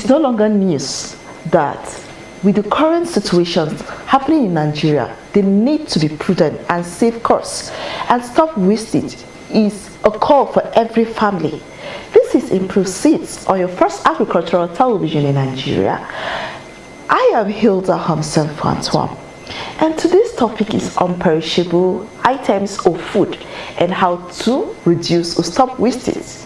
it's no longer news that with the current situations happening in Nigeria, they need to be prudent and save costs and stop wastage is a call for every family. This is Improved Seeds on your first agricultural television in Nigeria. I am Hilda Hamsen Francois, and today's topic is unperishable items of food and how to reduce or stop wastage.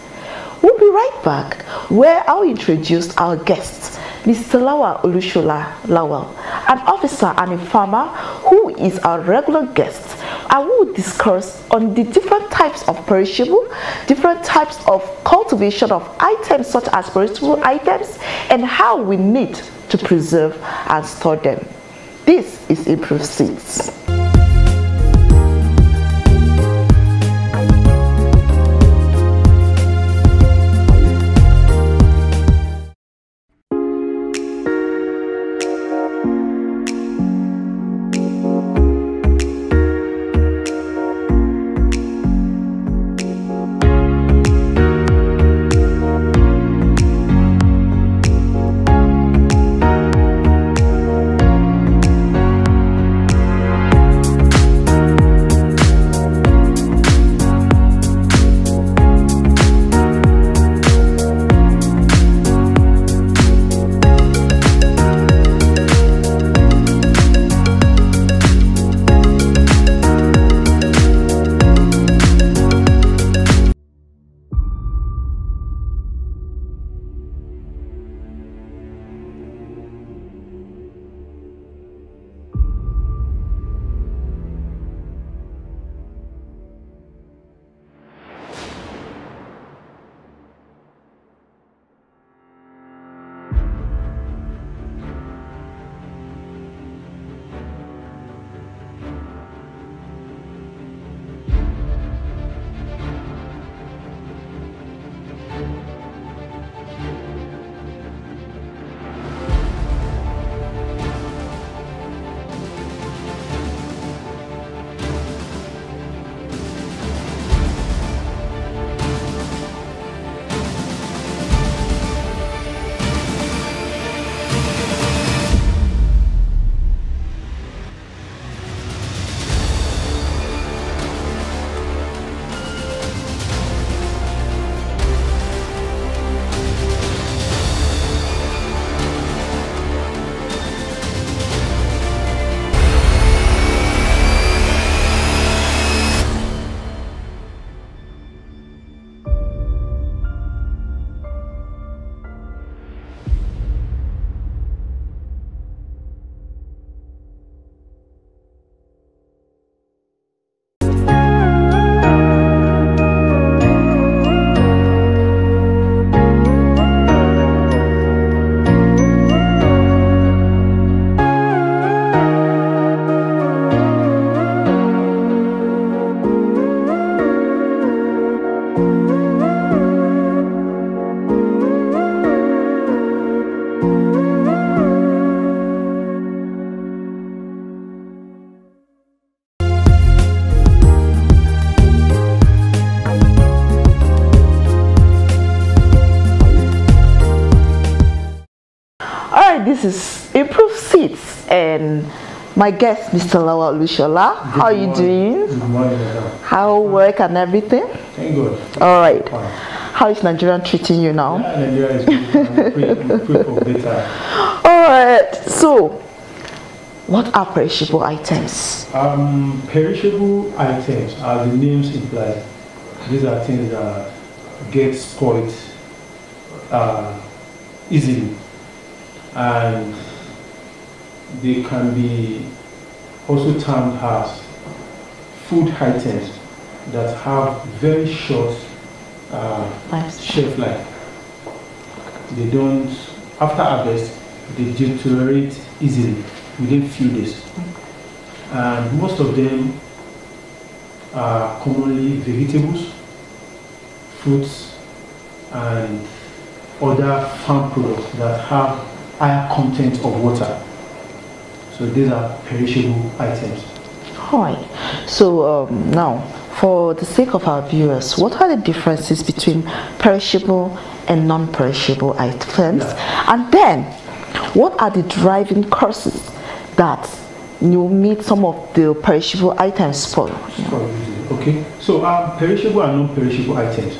We'll be right back where I'll introduce our guests, Mr. Lawal Olushola Lawal, an officer and a farmer who is our regular guest, and we will discuss on the different types of perishable, different types of cultivation of items such as perishable items, and how we need to preserve and store them. This is Improved Seeds. This is Improved Seeds and my guest, Mr. Lawal Olushola. How are you doing? Good morning, madam. How work and everything? Thank God. All right. How is Nigeria treating you now? Yeah, Nigeria is good. Pray for better. All right. So, what are perishable items? Perishable items, as the names imply, these are things that get spoiled easily, and they can be also termed as food items that have very short shelf life. They don't, after harvest, they deteriorate easily within few days. And most of them are commonly vegetables, fruits, and other farm products that have higher content of water. So these are perishable items. Alright, so now for the sake of our viewers, what are the differences between perishable and non-perishable items? And then, what are the driving causes that meet some of the perishable items spoil? Okay, so perishable and non-perishable items.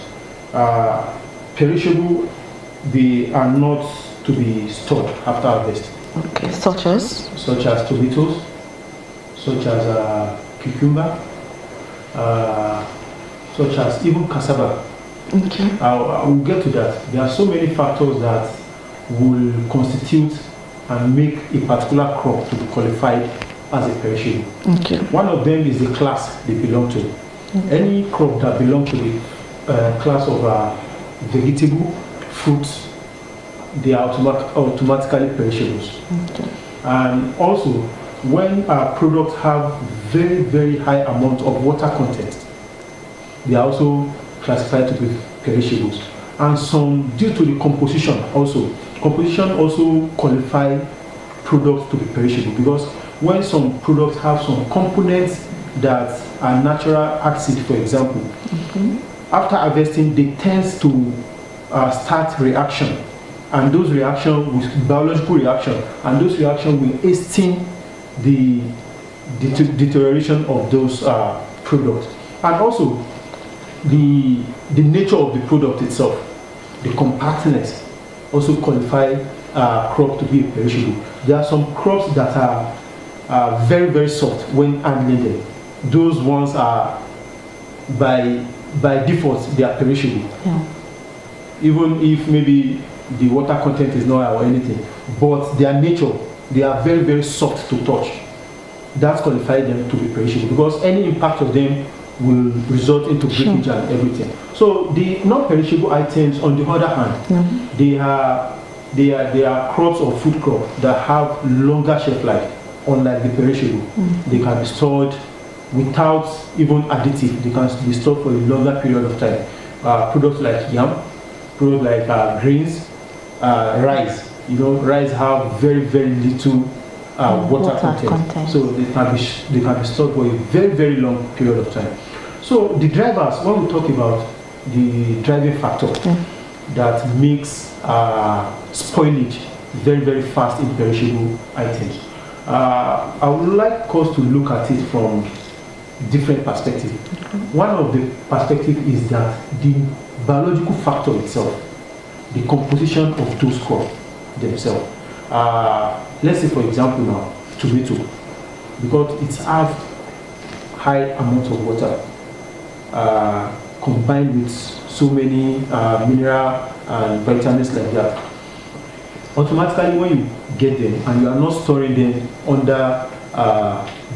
Perishable, they are not to be stored after harvest. Okay, such as? Such as tomatoes, such as cucumber, such as even cassava. Okay. I will get to that. There are so many factors that will constitute and make a particular crop to be qualified as a perishable. Okay. One of them is the class they belong to. Okay. Any crop that belongs to the class of vegetable, fruits, they are automatically perishables. Okay. And also, when our products have very, very high amount of water content, they are also classified to be perishables. And some, due to the composition also qualify products to be perishable, because when some products have some components that are natural acid, for example, after harvesting, they tend to start reaction, and those reactions with biological reaction, and those reactions will hasten the deterioration of those products. And also the nature of the product itself, the compactness, also qualify crop to be perishable. There are some crops that are very, very soft when handling them. Those ones are by default they are perishable. Yeah. Even if maybe the water content is not or anything, but their nature, they are very, very soft to touch. That qualifies them to be perishable, because any impact of them will result into breakage and everything. So the non-perishable items, on the other hand, they are crops or food crops that have longer shelf life, unlike the perishable. They can be stored without even additive. They can be stored for a longer period of time. Products like yam, products like grains, rice. Rice have very, very little water content, so they can be stored for a very, very long period of time. So the drivers, when we talk about the driving factor that makes spoilage very, very fast in perishable items, I would like us to look at it from different perspectives. One of the perspectives is that the biological factor itself, the composition of those crops themselves. Let's say, for example, now tomato, because it has high amounts of water combined with so many mineral and vitamins like that. Automatically, when you get them and you are not storing them under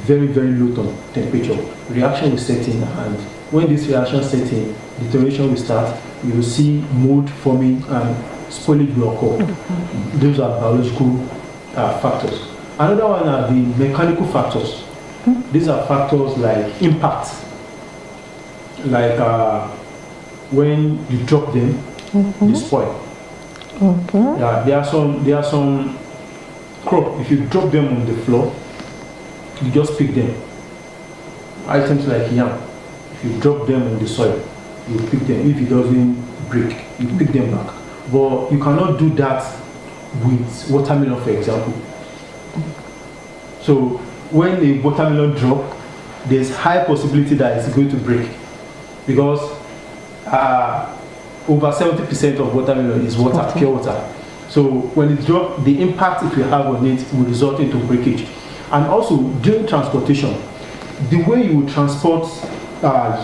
very, very low temperature, reaction will set in, and when this reaction sets in, deterioration will start. You will see mold forming and spoilage will occur. Those are biological factors. Another one are the mechanical factors. These are factors like impact, like when you drop them, they spoil. Yeah, there are some crop. If you drop them on the floor, you just pick them. Items like yam, if you drop them on the soil, you pick them. If it doesn't break, you pick them back. But you cannot do that with watermelon, for example. So when a watermelon drop, there's high possibility that it's going to break, because over 70% of watermelon is water, pure water. So when it drops, the impact it will have on it will result into breakage. And also during transportation, the way you will transport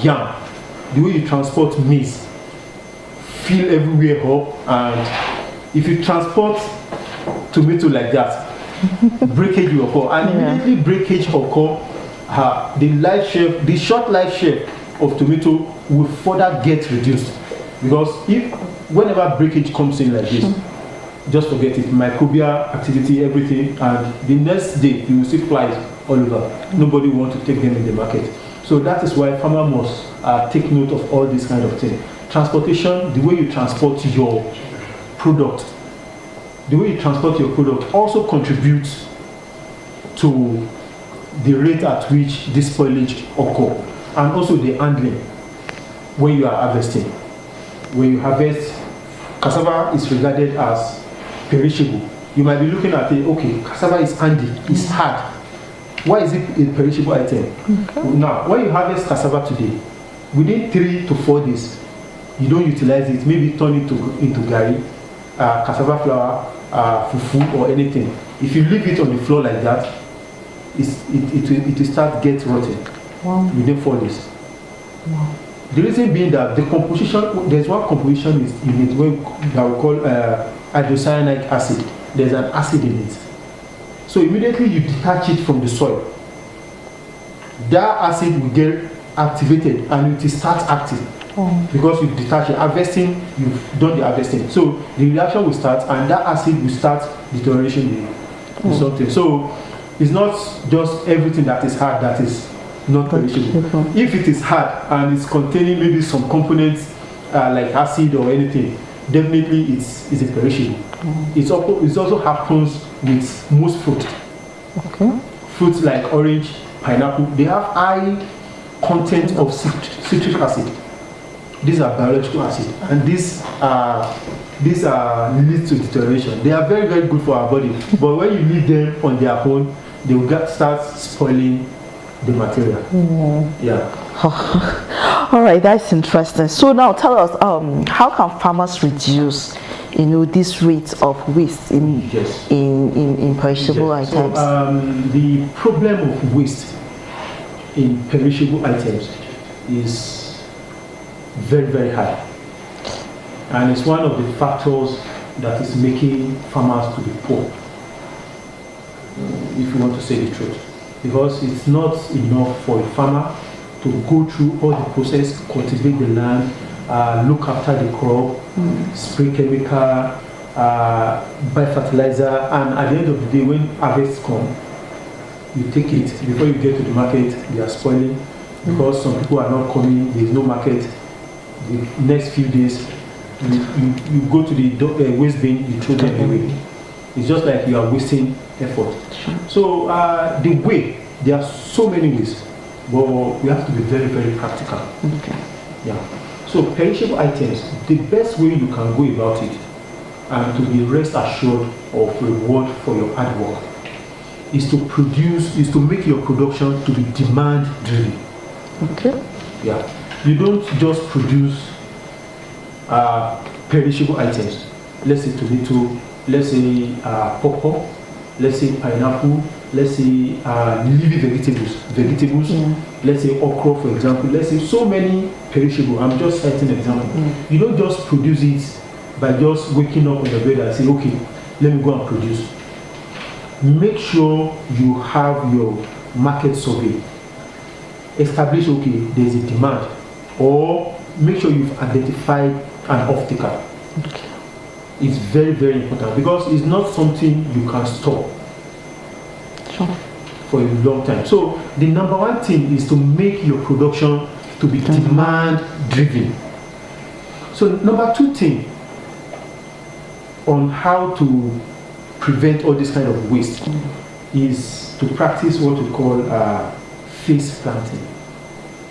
yam, the way you transport maize, fill everywhere up, and if you transport tomato like that, breakage will occur, and immediately breakage occur, the short life shelf of tomato will further get reduced, because whenever breakage comes in like this, just forget it, microbial activity, everything, and the next day you will see flies all over. Nobody wants to take them in the market. So that is why farmer must take note of all these kind of things. Transportation, the way you transport your product, also contributes to the rate at which this spoilage occur, and also the handling when you are harvesting. When you harvest cassava is regarded as perishable, you might be looking at it, okay, cassava is handy, it's hard. Why is it a perishable item? Okay. Now, when you harvest cassava today, within 3 to 4 days, you don't utilize it, maybe turn it into gari, cassava flour, fufu or anything. If you leave it on the floor like that, it will start get rotten within 4 days. Wow. The reason being that the composition, there's one composition in it that we call hydrocyanuric acid. There's an acid in it. So immediately you detach it from the soil, that acid will get activated and it will start acting. Because you've detached it. Harvesting, you've done the harvesting. So the reaction will start and that acid will start deterioration in something. So it's not just everything that is hard that is not perishable. If it is hard and it's containing maybe some components like acid or anything, definitely it's a perishable. It also happens with most fruit. Okay. Fruits like orange, pineapple, they have high content of citric acid. These are biological acid, and these lead to deterioration. They are very, very good for our body, but when you leave them on their own, they will start spoiling the material. Yeah. All right, that's interesting. So now tell us, how can farmers reduce, this rate of waste in perishable items? The problem of waste in perishable items is very, very high, and it's one of the factors that is making farmers to be poor, if you want to say the truth, because it's not enough for a farmer to go through all the process, cultivate the land, look after the crop, spray chemical, buy fertilizer, and at the end of the day, when harvest comes, you take it. Before you get to the market, they are spoiling because some people are not coming. There is no market. The next few days, you go to the waste bin, you throw them away. It's just like you are wasting effort. So there are so many ways, but we have to be very, very practical. Okay. Yeah. So perishable items, the best way you can go about it and to be rest assured of reward for your hard work is to make your production to be demand driven. Okay. Yeah. You don't just produce perishable items. Let's say tomato, let's say pawpaw, let's say pineapple, let's say leafy vegetables, let's say okra, for example. Let's say so many perishable. I'm just citing an example. You don't just produce it by just waking up on your bed and say, okay, let me go and produce. Make sure you have your market survey. Establish, okay, there's a demand, or make sure you've identified an off-taker. Okay. It's very, very important because it's not something you can stop for a long time. So the number one thing is to make your production to be demand driven. So number two thing on how to prevent all this kind of waste is to practice what we call phase planting.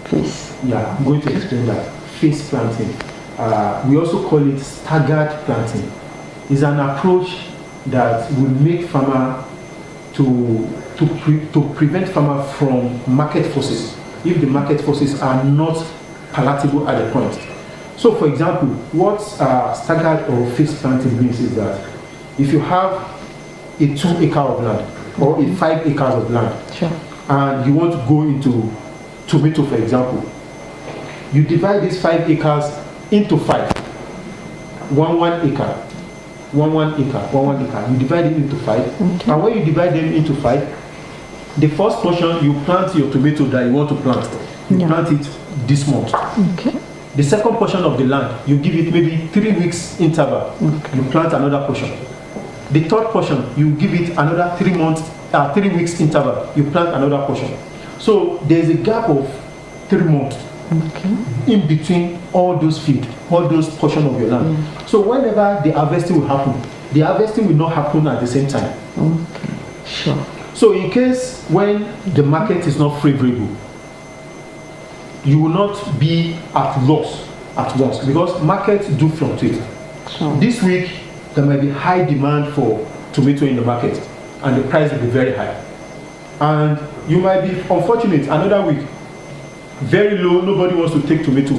Phase. Yeah, I'm going to explain that. Phase planting. We also call it staggered planting. It's an approach that will make farmer to prevent farmer from market forces if the market forces are not palatable at the point. So for example, what staggered or phase planting means is that if you have a 2 acre of land or a 5 acres of land, sure, and you want to go into tomato, for example, you divide these 5 acres into 5, 1 acre. 1 acre. You divide it into 5, okay, and when you divide them into 5, the first portion you plant your tomato that you want to plant. You plant it this month. Okay. The second portion of the land, you give it maybe 3 weeks interval. Okay. You plant another portion. The third portion, you give it another 3 weeks interval. You plant another portion. So there's a gap of 3 months, okay, in between all those fields, all those portions of your land. So whenever the harvesting will happen, the harvesting will not happen at the same time. Okay, sure. So in case when the market is not favorable, you will not be at loss at once because markets do fluctuate. Sure. This week, there might be high demand for tomato in the market, and the price will be very high. And you might be unfortunate, another week, very low, nobody wants to take tomato.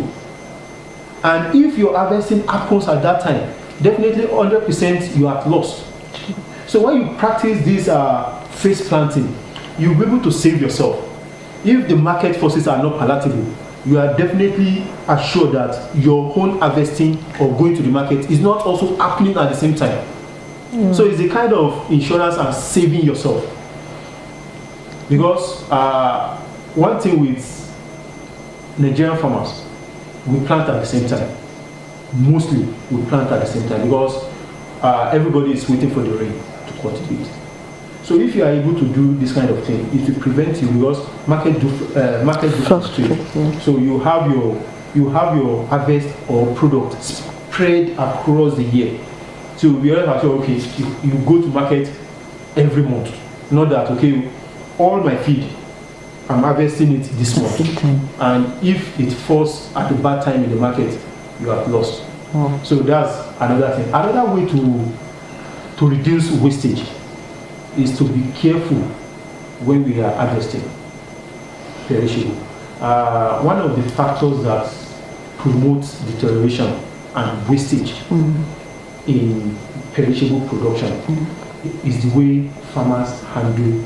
And if your harvesting happens at that time, definitely 100% you are lost. So when you practice this phase planting, you'll be able to save yourself. If the market forces are not palatable, you are definitely assured that your own harvesting or going to the market is not also happening at the same time. So it's a kind of insurance and saving yourself. Because one thing with Nigerian farmers, we plant at the same time. Mostly we plant at the same time because everybody is waiting for the rain to cultivate. So if you are able to do this kind of thing, it will prevent you because market do fluctuate. So you have your harvest or product spread across the year. So we always have to okay, you go to market every month. Not that okay, all my feed, I'm harvesting it this month. And if it falls at a bad time in the market, you have lost. So that's another thing. Another way to reduce wastage is to be careful when we are harvesting perishable. One of the factors that promotes deterioration and wastage in perishable production is the way farmers handle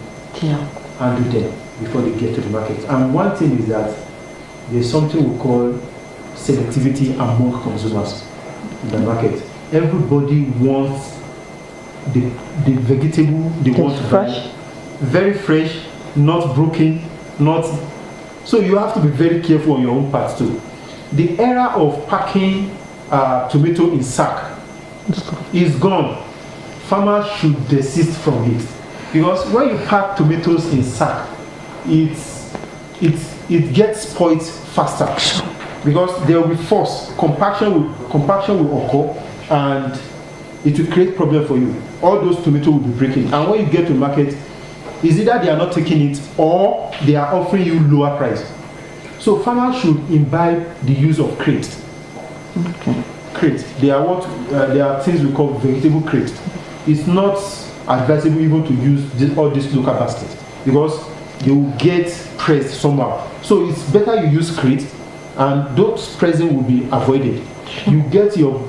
them before they get to the market. And one thing is that there's something we call selectivity among consumers in the market. Everybody wants the vegetable they want to buy very fresh, not broken, not. So you have to be very careful on your own part too. The era of packing tomato in sack is gone. Farmers should desist from it because when you pack tomatoes in sack, it gets spoiled faster because there will be force. Compaction will occur and it will create problem for you. All those tomatoes will be breaking, and when you get to market, is either they are not taking it or they are offering you lower price. So farmers should imbibe the use of crates. Crates. They are things we call vegetable crates. It's not advisable even to use all these local baskets because they will get pressed somehow. So it's better you use crates, and those pressing will be avoided. You get your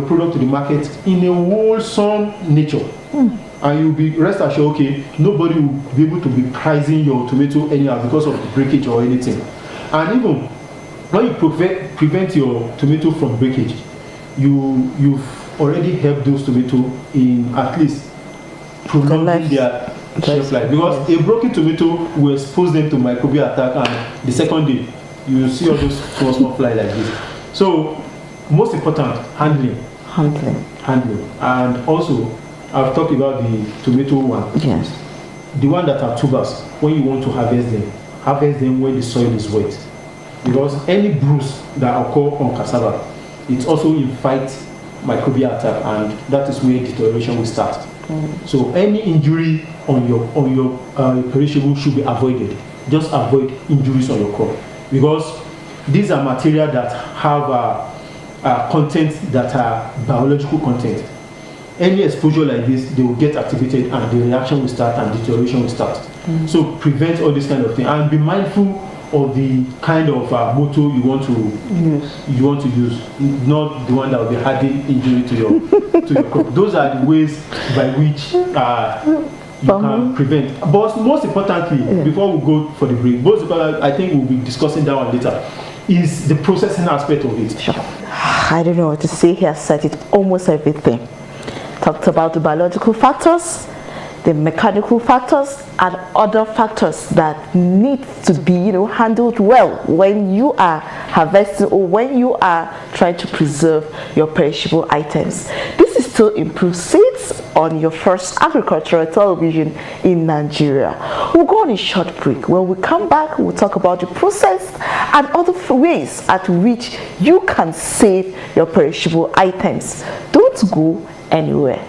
product to the market in a wholesome nature. And you'll be rest assured, okay, nobody will be able to be pricing your tomato anyhow because of the breakage or anything. And even when you prevent your tomato from breakage, you've already helped those tomatoes in at least prolonging their shelf life. Because a broken tomato will expose them to microbial attack, and the second day you will see all those small fly like this. So most important, handling. And also I've talked about the tomato one. Yes. The one that are tubers, when you want to harvest them when the soil is wet. Because any bruise that occur on cassava, it also invites microbial attack, and that is where deterioration will start. So any injury on your perishable should be avoided. Just avoid injuries on your crop, because these are material that have content that are biological content. Any exposure like this, they will get activated and the reaction will start and deterioration will start. So prevent all this kind of thing and be mindful of the kind of motor you want to use, not the one that will be adding injury to your crop. Those are the ways by which you can prevent. But most importantly, before we go for the break, I think we'll be discussing that one later, is the processing aspect of it. I don't know what to say. He has said it almost everything. Talked about the biological factors, the mechanical factors, and other factors that need to be handled well when you are harvesting or when you are trying to preserve your perishable items. This is still Improved Seeds on your first agricultural television in Nigeria. We'll go on a short break. When we come back, we'll talk about the process and other ways at which you can save your perishable items. Don't go anywhere.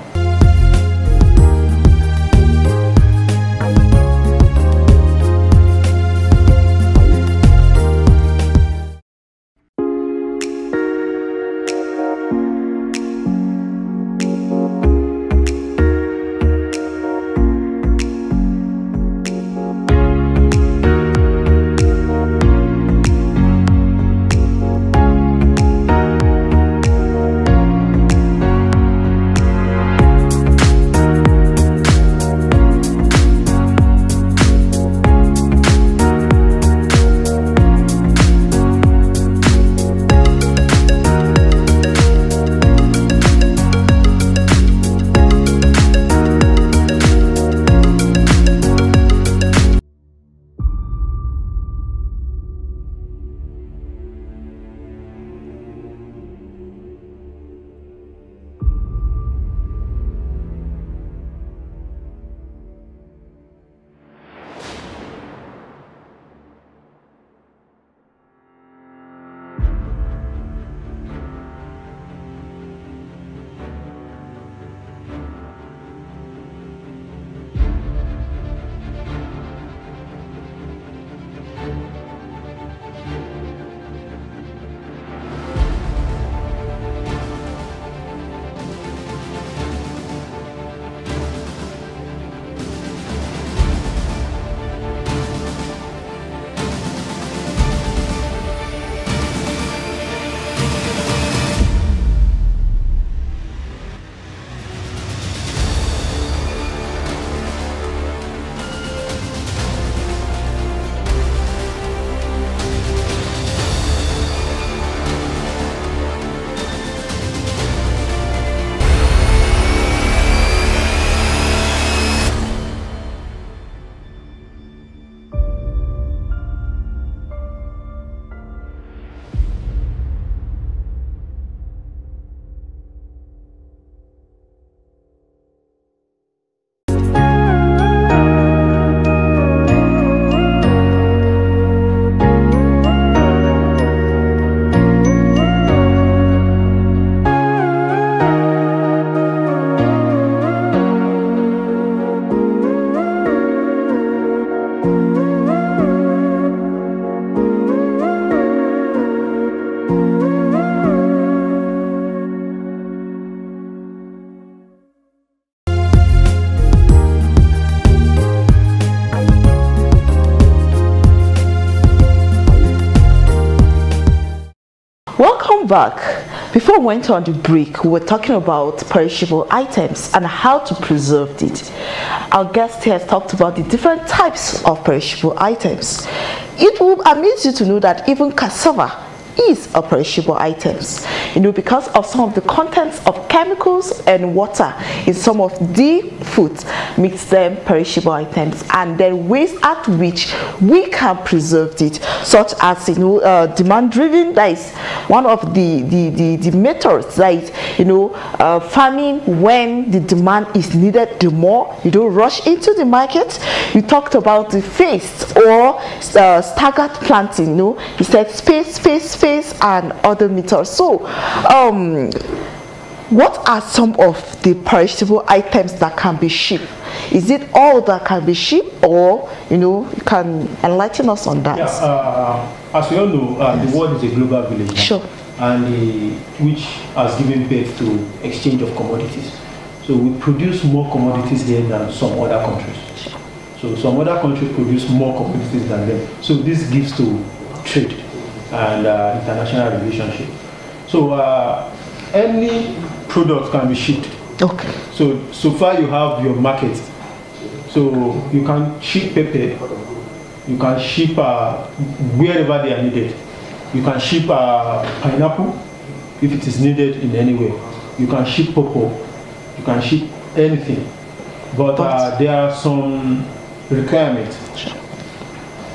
back. Before we went on the break, we were talking about perishable items and how to preserve it. Our guest here has talked about the different types of perishable items. It will amaze you to know that even cassava is a perishable items, because of some of the contents of chemicals and water in some of the foods makes them perishable items, and then ways at which we can preserve it, such as demand driven. That is one of the methods, that is farming when the demand is needed the more. You don't rush into the market. You talked about the phased or staggered planting. You said space and other methods. So what are some of the perishable items that can be shipped? Is it all that can be shipped, or you can enlighten us on that? As we all know, the world is a global village. Sure. And which has given birth to exchange of commodities. So we produce more commodities here than some other countries. So some other countries produce more commodities than them. So this gives to trade and international relationship. So any product can be shipped. Okay. So far you have your market. So you can ship pepper. You can ship wherever they are needed. You can ship pineapple if it is needed in any way. You can ship pawpaw. You can ship anything. But there are some requirements.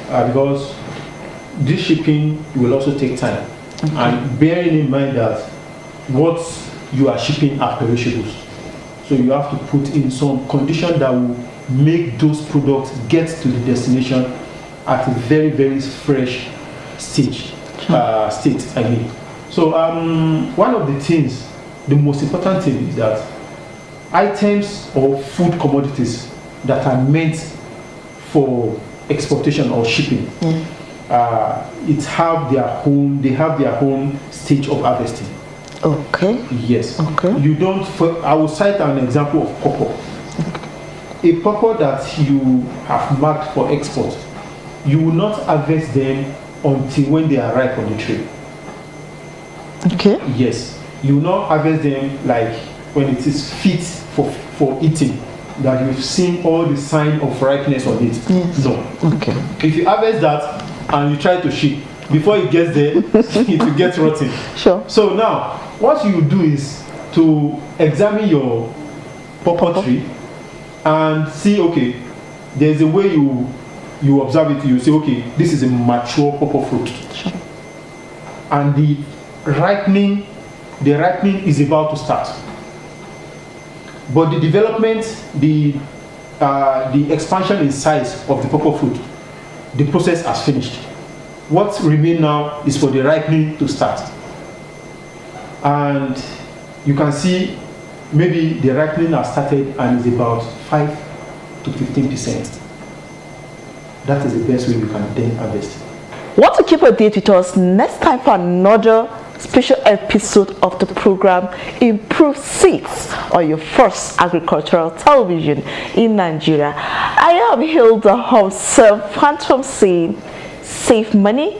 Because this shipping will also take time. Okay. And bearing in mind that what you are shipping are perishables. So you have to put in some condition that will make those products get to the destination at a very, very fresh state. So one of the things, the most important thing is that items or food commodities that are meant for exportation or shipping, they have their own stage of harvesting. Okay. Yes. Okay. You don't. I will cite an example of pawpaw. Okay. A pawpaw that you have marked for export, you will not harvest them until when they are ripe on the tree. Okay. Yes. You will not harvest them like when it is fit for eating, that you've seen all the sign of ripeness on it. Yes. No. Okay. If you harvest that and you try to ship, before it gets there, it will get rotten. Sure. So now, what you do is to examine your pawpaw tree and see, okay, there's a way you observe it. You say, okay, this is a mature pawpaw fruit. Sure. And the ripening is about to start. But the development, the expansion in size of the pawpaw fruit, the process has finished. What remains now is for the ripening to start. And you can see maybe the ripening has started and is about 5 to 15%. That is the best way you can then harvest. Want to keep a date with us next time for another special episode of the program Improved Seeds on your first agricultural television in Nigeria. I am Hilda Homself, Phantom saying, save money,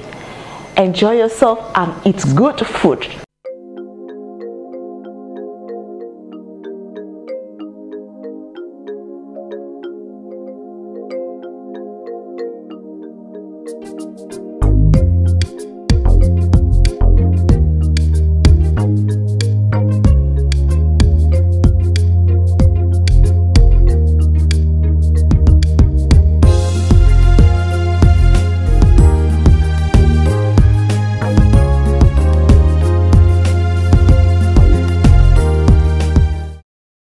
enjoy yourself, and eat good food.